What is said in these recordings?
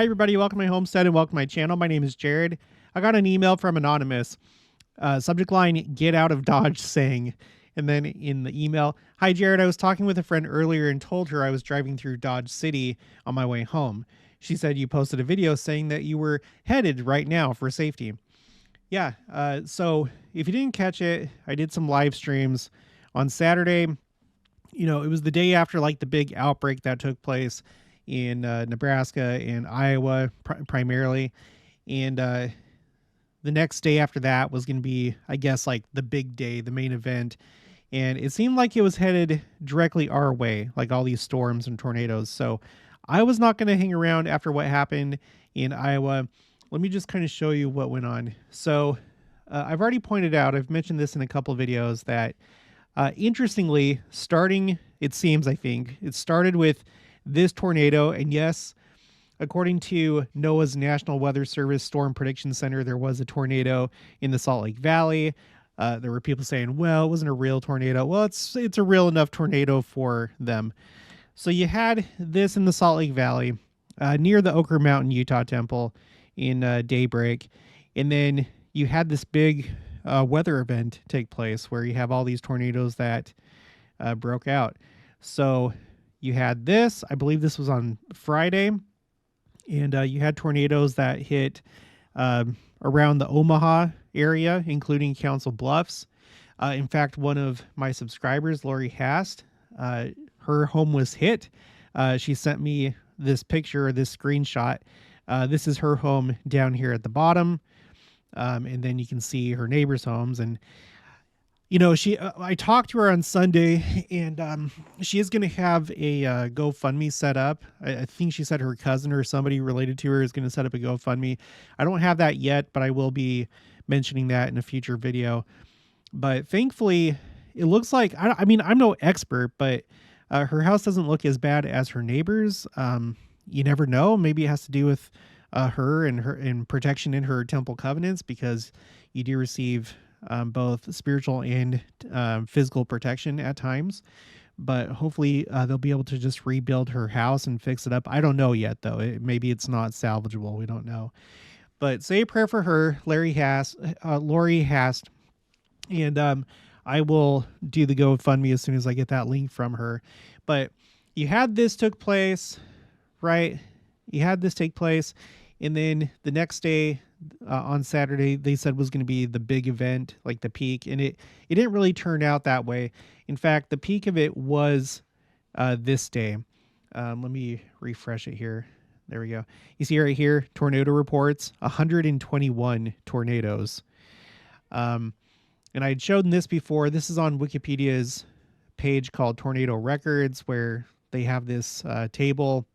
Hi, everybody. Welcome to my homestead and welcome to my channel. My name is Jared. I got an email from Anonymous. Subject line, get out of Dodge saying. And then in the email, hi, Jared. I was talking with a friend earlier and told her I was driving through Dodge City on my way home. She said you posted a video saying that you were headed right now for safety. Yeah. So if you didn't catch it, I did some live streams on Saturday. You know, it was the day after like the big outbreak that took place in Nebraska and Iowa primarily. And the next day after that was going to be, I guess, like the big day, the main event. And it seemed like it was headed directly our way, like all these storms and tornadoes. So I was not going to hang around after what happened in Iowa. Let me just kind of show you what went on. So I've already pointed out, I've mentioned this in a couple of videos, that interestingly, it seems, I think, it started with this tornado. And yes, according to NOAA's National Weather Service Storm Prediction Center, there was a tornado in the Salt Lake Valley. There were people saying, well, it wasn't a real tornado. Well, it's a real enough tornado for them. So you had this in the Salt Lake Valley, near the Ochre Mountain Utah Temple in daybreak. And then you had this big weather event take place where you have all these tornadoes that broke out. So you had this, I believe this was on Friday, and you had tornadoes that hit around the Omaha area, including Council Bluffs. In fact, one of my subscribers, Lori Hast, her home was hit. She sent me this picture, this screenshot. This is her home down here at the bottom. And then you can see her neighbors' homes. And, you know, I talked to her on Sunday, and she is going to have a GoFundMe set up. I think she said her cousin or somebody related to her is going to set up a GoFundMe. I don't have that yet, but I will be mentioning that in a future video. But thankfully, it looks like, I mean, I'm no expert, but her house doesn't look as bad as her neighbors. You never know. Maybe it has to do with her and protection in her temple covenants, because you do receive both spiritual and physical protection at times. But hopefully they'll be able to just rebuild her house and fix it up. I don't know yet, though. Maybe it's not salvageable. We don't know. But say a prayer for her, Lori Hast, and I will do the GoFundMe as soon as I get that link from her. But you had this took place, right? You had this take place, and then the next day on Saturday, they said was going to be the big event, like the peak, and it didn't really turn out that way. In fact, the peak of it was this day. Let me refresh it here. There we go. You see right here, tornado reports, 121 tornadoes. And I had shown this before. This is on Wikipedia's page called Tornado Records, where they have this table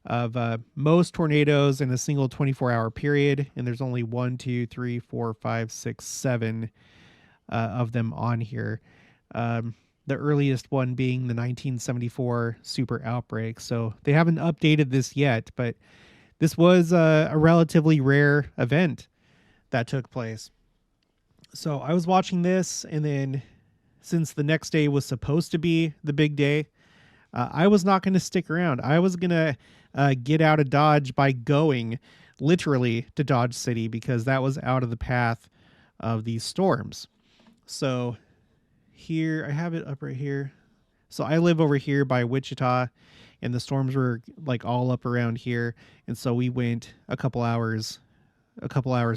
of most tornadoes in a single 24-hour period. And there's only 1, 2, 3, 4, 5, 6, 7 of them on here. The earliest one being the 1974 super outbreak. So they haven't updated this yet, but this was a relatively rare event that took place. So I was watching this, and then since the next day was supposed to be the big day, I was not going to stick around. I was going to get out of Dodge by going literally to Dodge City, because that was out of the path of these storms. So here, I have it up right here. So I live over here by Wichita, and the storms were like all up around here. And so we went a couple hours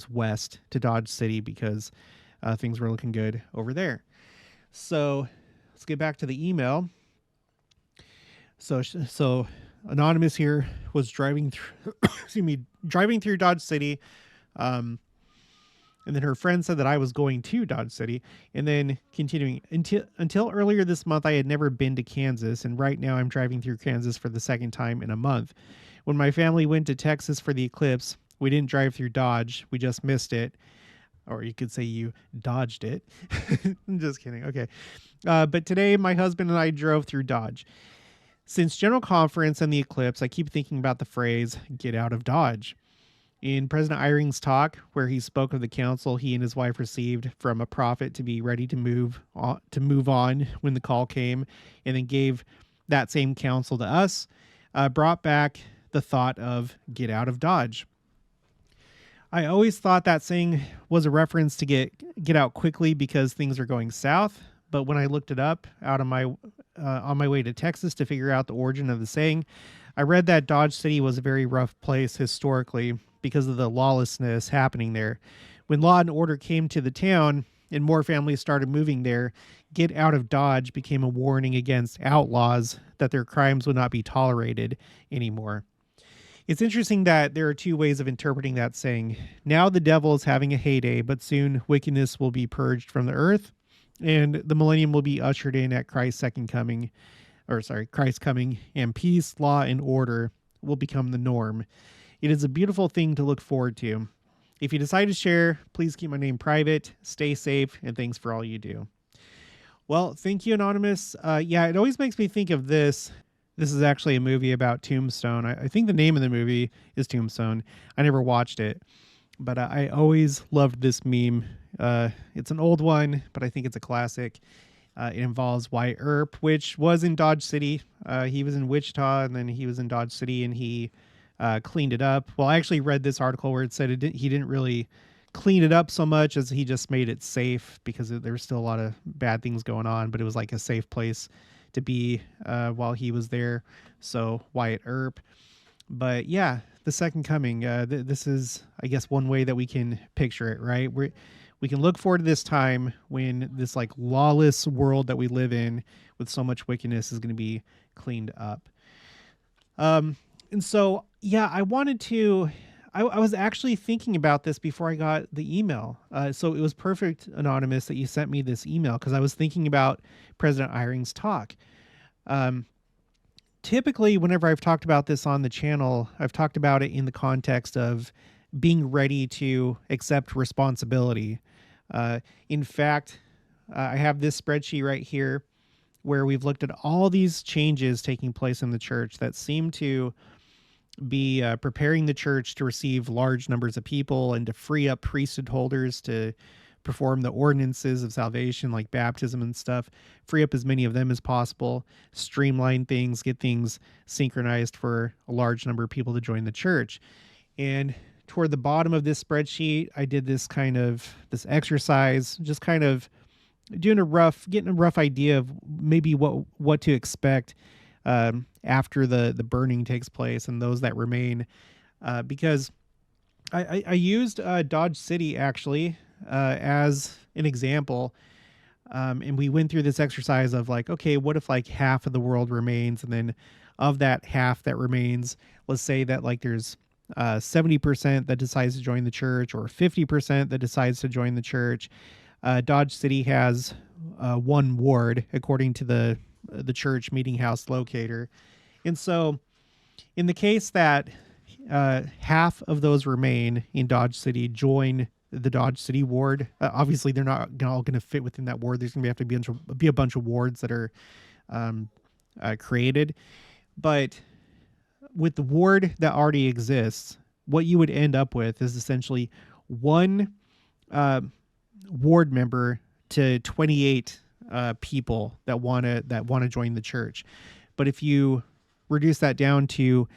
west to Dodge City, because things were looking good over there. So let's get back to the email. So Anonymous here was driving through Dodge City. And then her friend said that I was going to Dodge City, and then continuing until earlier this month, I had never been to Kansas. And right now I'm driving through Kansas for the second time in a month. When my family went to Texas for the eclipse, we didn't drive through Dodge. We just missed it. Or you could say you dodged it. I'm just kidding. Okay. But today my husband and I drove through Dodge. Since General Conference and the eclipse, I keep thinking about the phrase, get out of Dodge. In President Eyring's talk, where he spoke of the counsel he and his wife received from a prophet to be ready to move on when the call came, and then gave that same counsel to us, brought back the thought of get out of Dodge. I always thought that saying was a reference to get out quickly because things are going south. But when I looked it up out of my on my way to Texas to figure out the origin of the saying, I read that Dodge City was a very rough place historically because of the lawlessness happening there. When law and order came to the town and more families started moving there, get out of Dodge became a warning against outlaws that their crimes would not be tolerated anymore. It's interesting that there are two ways of interpreting that saying. Now the devil is having a heyday, but soon wickedness will be purged from the earth, and the millennium will be ushered in at Christ's Christ's coming, and peace, law, and order will become the norm. It is a beautiful thing to look forward to. If you decide to share, please keep my name private, stay safe, and thanks for all you do. Well, thank you, Anonymous. It always makes me think of this. This is actually a movie about Tombstone. I think the name of the movie is Tombstone. I never watched it, but I always loved this meme. It's an old one, but I think it's a classic. It involves Wyatt Earp, which was in Dodge City. He was in Wichita, and then he was in Dodge City, and he cleaned it up. Well, I actually read this article where it said he didn't really clean it up so much as he just made it safe because there was still a lot of bad things going on, but it was like a safe place to be while he was there. So Wyatt Earp. But yeah, the second coming, this is, I guess, one way that we can picture it, right? We can look forward to this time when this like lawless world that we live in with so much wickedness is going to be cleaned up. And so, yeah, I was actually thinking about this before I got the email. So it was perfect, Anonymous, that you sent me this email because I was thinking about President Eyring's talk. Typically, whenever I've talked about this on the channel, I've talked about it in the context of being ready to accept responsibility. In fact, I have this spreadsheet right here where we've looked at all these changes taking place in the church that seem to be preparing the church to receive large numbers of people and to free up priesthood holders to perform the ordinances of salvation like baptism and stuff, free up as many of them as possible, streamline things, get things synchronized for a large number of people to join the church. And toward the bottom of this spreadsheet, I did this exercise, just kind of getting a rough idea of maybe what to expect after the burning takes place and those that remain, because I used Dodge City actually as an example, and we went through this exercise of like, okay, what if like half of the world remains, and then of that half that remains, let's say that like there's 70% that decides to join the church or 50% that decides to join the church. Dodge City has one ward according to the church meeting house locator. And so in the case that half of those remain in Dodge City, join the Dodge City ward, obviously they're not all going to fit within that ward. There's going to have to be a bunch of wards that are created. But with the ward that already exists, what you would end up with is essentially one ward member to 28 people that want to join the church. But if you reduce that down to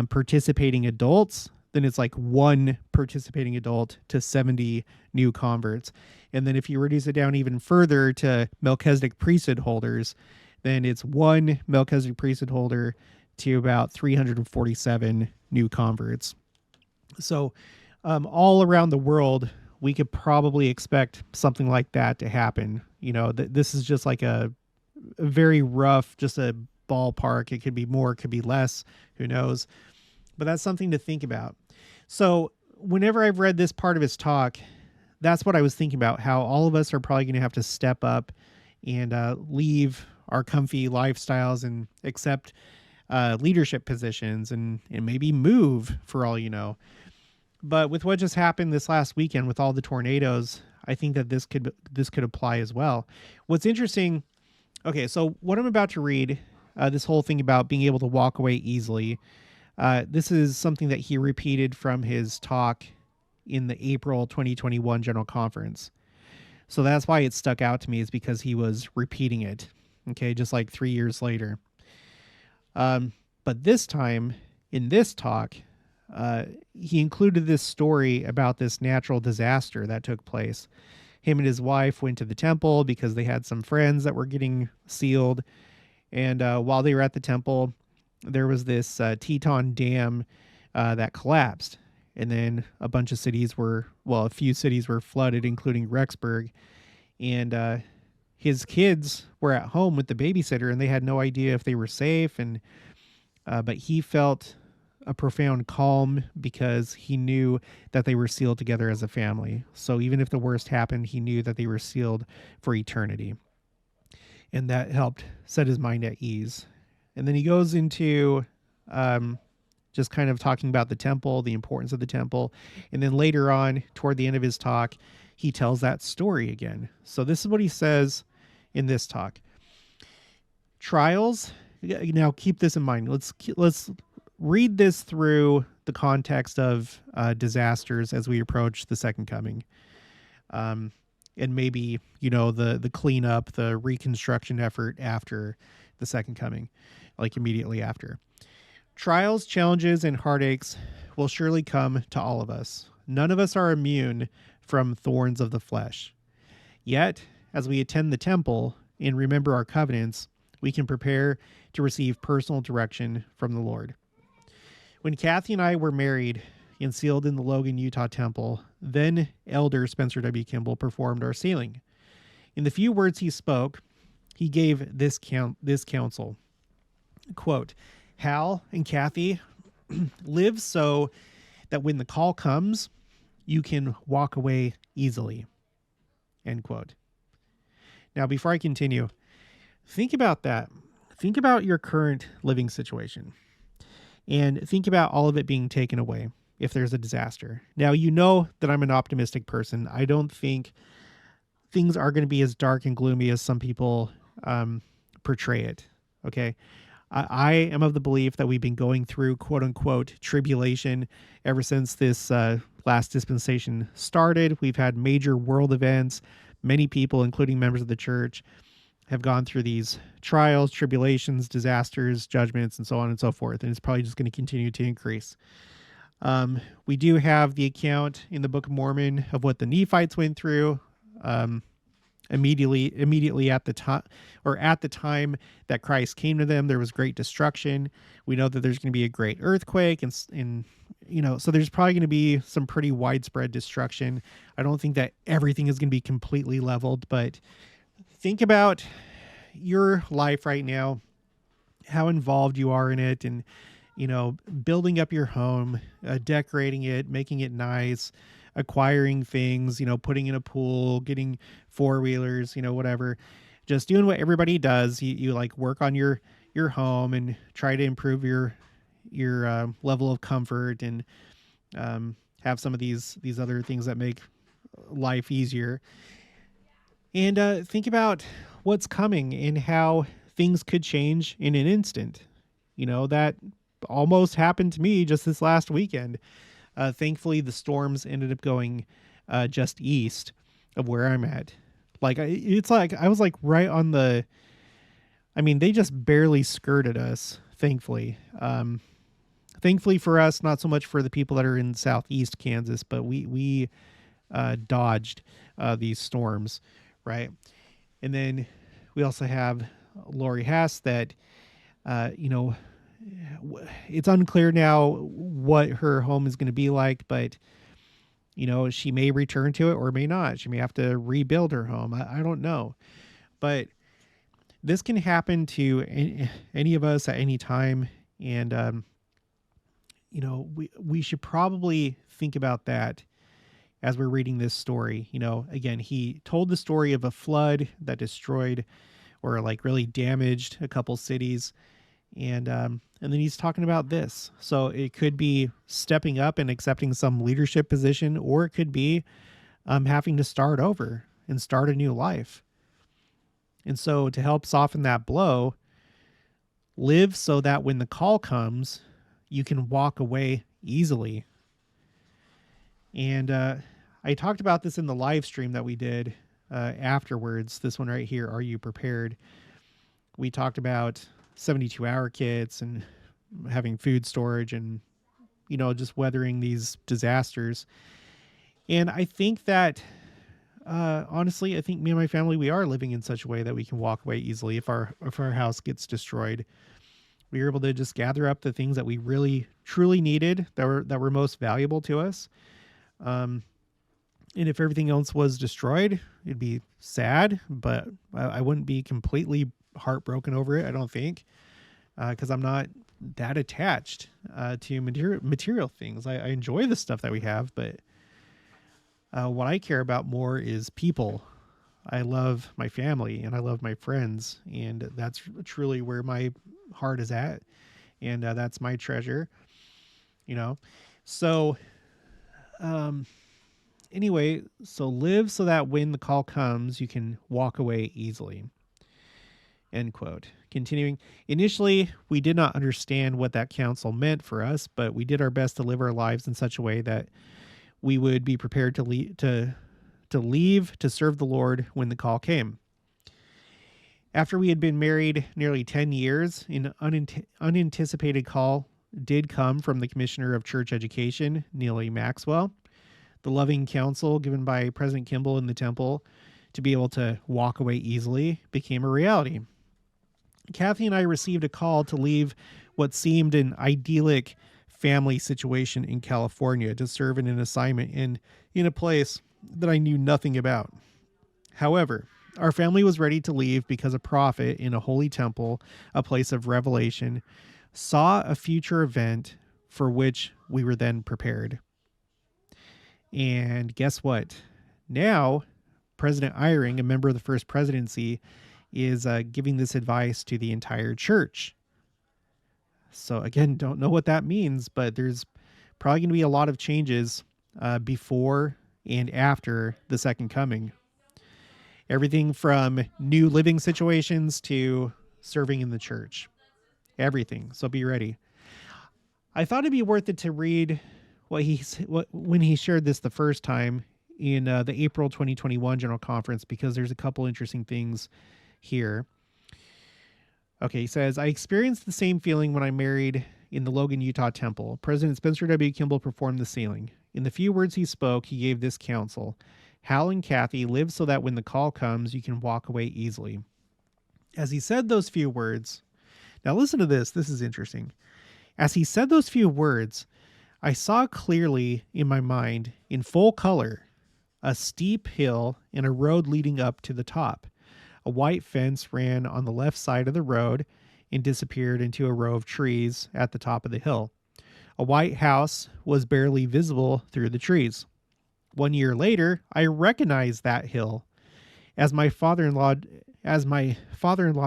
participating adults, then it's like one participating adult to 70 new converts. And then if you reduce it down even further to Melchizedek priesthood holders, then it's one Melchizedek priesthood holder to about 347 new converts. So all around the world, we could probably expect something like that to happen. You know, this is just like a very rough, just a ballpark. It could be more, it could be less, who knows? But that's something to think about. So whenever I've read this part of his talk, that's what I was thinking about, how all of us are probably going to have to step up and leave our comfy lifestyles and accept leadership positions and maybe move, for all you know. But with what just happened this last weekend with all the tornadoes, I think that this could apply as well. What's interesting, okay, so what I'm about to read, this whole thing about being able to walk away easily, this is something that he repeated from his talk in the April 2021 General Conference. So that's why it stuck out to me, is because he was repeating it, okay, just like 3 years later. But this time In this talk, he included this story about this natural disaster that took place. Him and his wife went to the temple because they had some friends that were getting sealed. And while they were at the temple, there was this Teton Dam that collapsed. And then a few cities were flooded, including Rexburg. And his kids were at home with the babysitter, and they had no idea if they were safe. But he felt a profound calm because he knew that they were sealed together as a family. So even if the worst happened, he knew that they were sealed for eternity. And that helped set his mind at ease. And then he goes into just kind of talking about the temple, the importance of the temple. And then later on, toward the end of his talk, he tells that story again. So this is what he says in this talk. Trials, now keep this in mind. Let's read this through the context of disasters as we approach the second coming. And maybe, the cleanup, the reconstruction effort after the second coming, like immediately after. Trials, challenges, and heartaches will surely come to all of us. None of us are immune from thorns of the flesh. Yet, as we attend the temple and remember our covenants, we can prepare to receive personal direction from the Lord. When Kathy and I were married and sealed in the Logan, Utah temple, then Elder Spencer W. Kimball performed our sealing. In the few words he spoke, he gave this counsel. Quote, Hal and Kathy, live so that when the call comes, you can walk away easily. End quote. Now, before I continue, think about that. Think about your current living situation and think about all of it being taken away if there's a disaster. Now, you know that I'm an optimistic person. I don't think things are going to be as dark and gloomy as some people portray it. Okay. I am of the belief that we've been going through quote unquote tribulation ever since this last dispensation started. We've had major world events. Many people, including members of the church, have gone through these trials, tribulations, disasters, judgments, and so on and so forth. And it's probably just going to continue to increase. We do have the account in the Book of Mormon of what the Nephites went through immediately at the time that Christ came to them. There was great destruction. We know that there's going to be a great earthquake and so there's probably going to be some pretty widespread destruction. I don't think that everything is going to be completely leveled, but think about your life right now, how involved you are in it, and building up your home, decorating it, making it nice, acquiring things, putting in a pool, getting four-wheelers, whatever, just doing what everybody does. You like work on your home and try to improve your level of comfort and have some of these other things that make life easier. And think about what's coming and how things could change in an instant. That almost happened to me just this last weekend. Thankfully, the storms ended up going just east of where I'm at. It's like I was like right on the. I mean, they just barely skirted us. Thankfully, thankfully for us, not so much for the people that are in southeast Kansas, but we dodged these storms, right? And then we also have Lori Hess that, it's unclear now what her home is going to be like, but she may return to it or may not. She may have to rebuild her home. I don't know, but this can happen to any of us at any time. And, we should probably think about that as we're reading this story. Again, he told the story of a flood that destroyed or really damaged a couple cities. And then he's talking about this. So it could be stepping up and accepting some leadership position, or it could be having to start over and start a new life. And so to help soften that blow, live so that when the call comes, you can walk away easily. And I talked about this in the live stream that we did afterwards. This one right here, Are You Prepared? We talked about 72-hour kits and having food storage and, just weathering these disasters. And I think that, honestly, I think me and my family, we are living in such a way that we can walk away easily if our house gets destroyed. We were able to just gather up the things that we really truly needed, that were most valuable to us. And if everything else was destroyed, it'd be sad, but I wouldn't be completely heartbroken over it, I don't think, because I'm not that attached to material things. I enjoy the stuff that we have, but what I care about more is people. I love my family and I love my friends, and that's truly where my heart is at, and that's my treasure, So, anyway, so live so that when the call comes, you can walk away easily. End quote. Continuing, initially, we did not understand what that counsel meant for us, but we did our best to live our lives in such a way that we would be prepared to leave to serve the Lord when the call came. After we had been married nearly 10 years, an unanticipated call did come from the Commissioner of Church Education, Neil A. Maxwell. The loving counsel given by President Kimball in the temple to be able to walk away easily became a reality. Kathy and I received a call to leave what seemed an idyllic family situation in California to serve in an assignment in a place that I knew nothing about. However, our family was ready to leave because a prophet in a holy temple, a place of revelation, saw a future event for which we were then prepared. And guess what? Now, President Eyring, a member of the First Presidency, is giving this advice to the entire church. So again, don't know what that means, but there's probably going to be a lot of changes before and after the second coming. Everything from new living situations to serving in the church. Everything. So be ready. I thought it'd be worth it to read when he shared this the first time in the April 2021 General Conference, because there's a couple interesting things here. Okay, he says, I experienced the same feeling when I married in the Logan, Utah temple. President Spencer W. Kimball performed the sealing. In the few words he spoke, he gave this counsel. Hal and Kathy, live so that when the call comes, you can walk away easily. As he said those few words, now listen to this. This is interesting. As he said those few words, I saw clearly in my mind, in full color, a steep hill and a road leading up to the top. A white fence ran on the left side of the road and disappeared into a row of trees at the top of the hill. A white house was barely visible through the trees. 1 year later, I recognized that hill as my father-in-law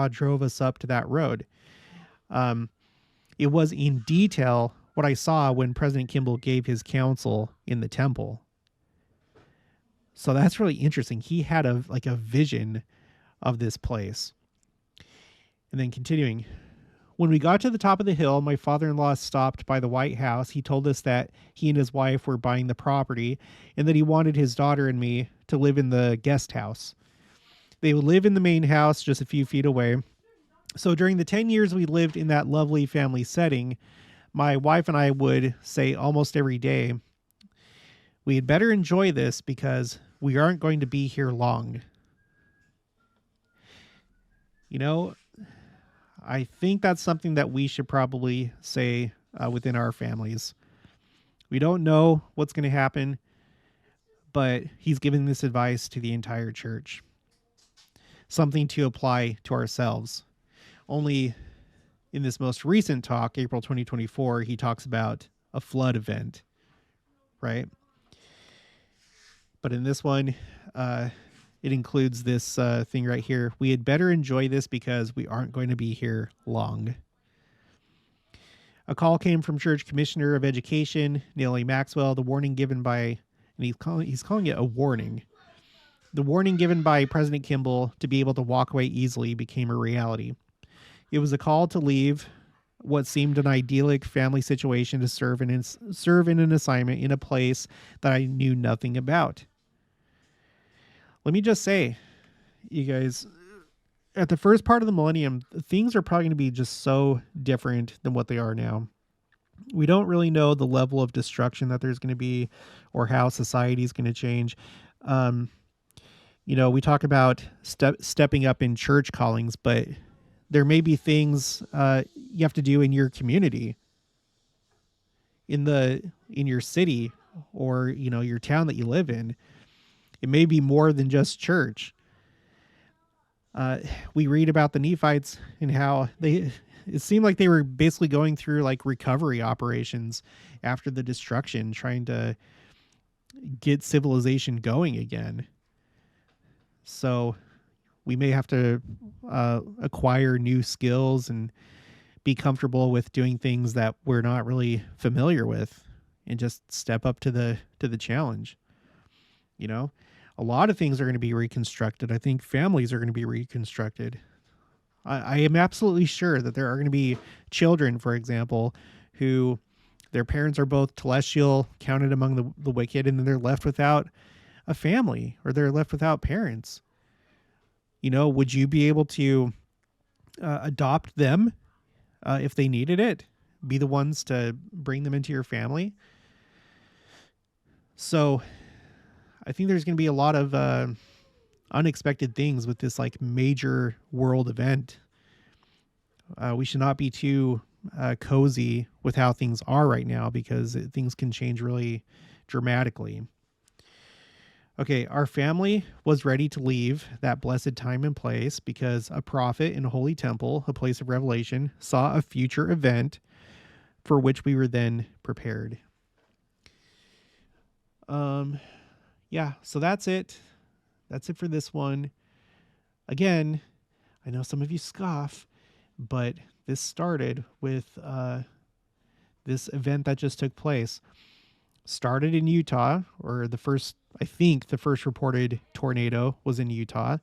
drove us up to that road. It was in detail what I saw when President Kimball gave his counsel in the temple. So that's really interesting. He had a vision of this place. And then continuing, when we got to the top of the hill, my father-in-law stopped by the White House. He told us that he and his wife were buying the property and that he wanted his daughter and me to live in the guest house. They would live in the main house just a few feet away. So during the 10 years we lived in that lovely family setting, my wife and I would say almost every day, we had better enjoy this because we aren't going to be here long. I think that's something that we should probably say within our families. We don't know what's going to happen, but he's giving this advice to the entire church. Something to apply to ourselves. Only in this most recent talk, April 2024, he talks about a flood event, right? But in this one, it includes this thing right here. We had better enjoy this because we aren't going to be here long. A call came from Church Commissioner of Education, Neil A. Maxwell. The warning given by, and he's calling it a warning. The warning given by President Kimball to be able to walk away easily became a reality. It was a call to leave what seemed an idyllic family situation to serve in an assignment in a place that I knew nothing about. Let me just say, you guys, at the first part of the millennium, things are probably going to be just so different than what they are now. We don't really know the level of destruction that there's going to be or how society is going to change. Um, we talk about stepping up in church callings, but there may be things you have to do in your community, in your city, or your town that you live in. It may be more than just church. We read about the Nephites and how it seemed like they were basically going through like recovery operations after the destruction, trying to get civilization going again. So we may have to acquire new skills and be comfortable with doing things that we're not really familiar with, and just step up to the challenge. A lot of things are going to be reconstructed. I think families are going to be reconstructed. I am absolutely sure that there are going to be children, for example, who their parents are both telestial, counted among the wicked, and then they're left without a family, or they're left without parents. Would you be able to adopt them if they needed it? Be the ones to bring them into your family? So I think there's going to be a lot of unexpected things with this like major world event. We should not be too cozy with how things are right now, because things can change really dramatically. Okay, our family was ready to leave that blessed time and place because a prophet in a holy temple, a place of revelation, saw a future event for which we were then prepared. Yeah, so that's it. That's it for this one. Again, I know some of you scoff, but this started with this event that just took place. Started in Utah, or I think the first reported tornado was in Utah.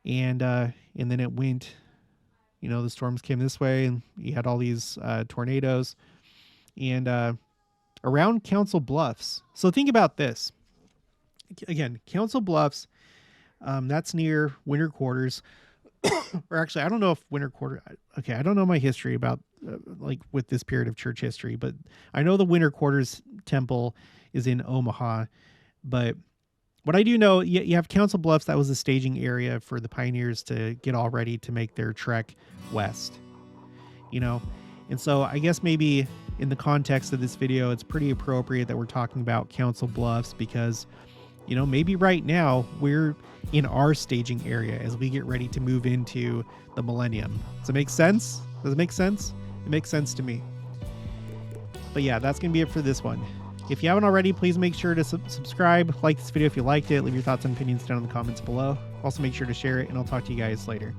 And then it went, the storms came this way, and you had all these tornadoes and around Council Bluffs. So think about this. Again, Council Bluffs, that's near winter quarters. Or actually, I don't know if winter quarter. Okay, I don't know my history about like with this period of church history, but I know the winter quarters temple is in Omaha. But what I do know, you have Council Bluffs. That was the staging area for the pioneers to get all ready to make their trek west. And so I guess maybe in the context of this video, it's pretty appropriate that we're talking about Council Bluffs, because maybe right now we're in our staging area as we get ready to move into the millennium. Does it make sense? Does it make sense? It makes sense to me. But yeah, that's going to be it for this one. If you haven't already, please make sure to subscribe, like this video if you liked it, leave your thoughts and opinions down in the comments below. Also make sure to share it, and I'll talk to you guys later.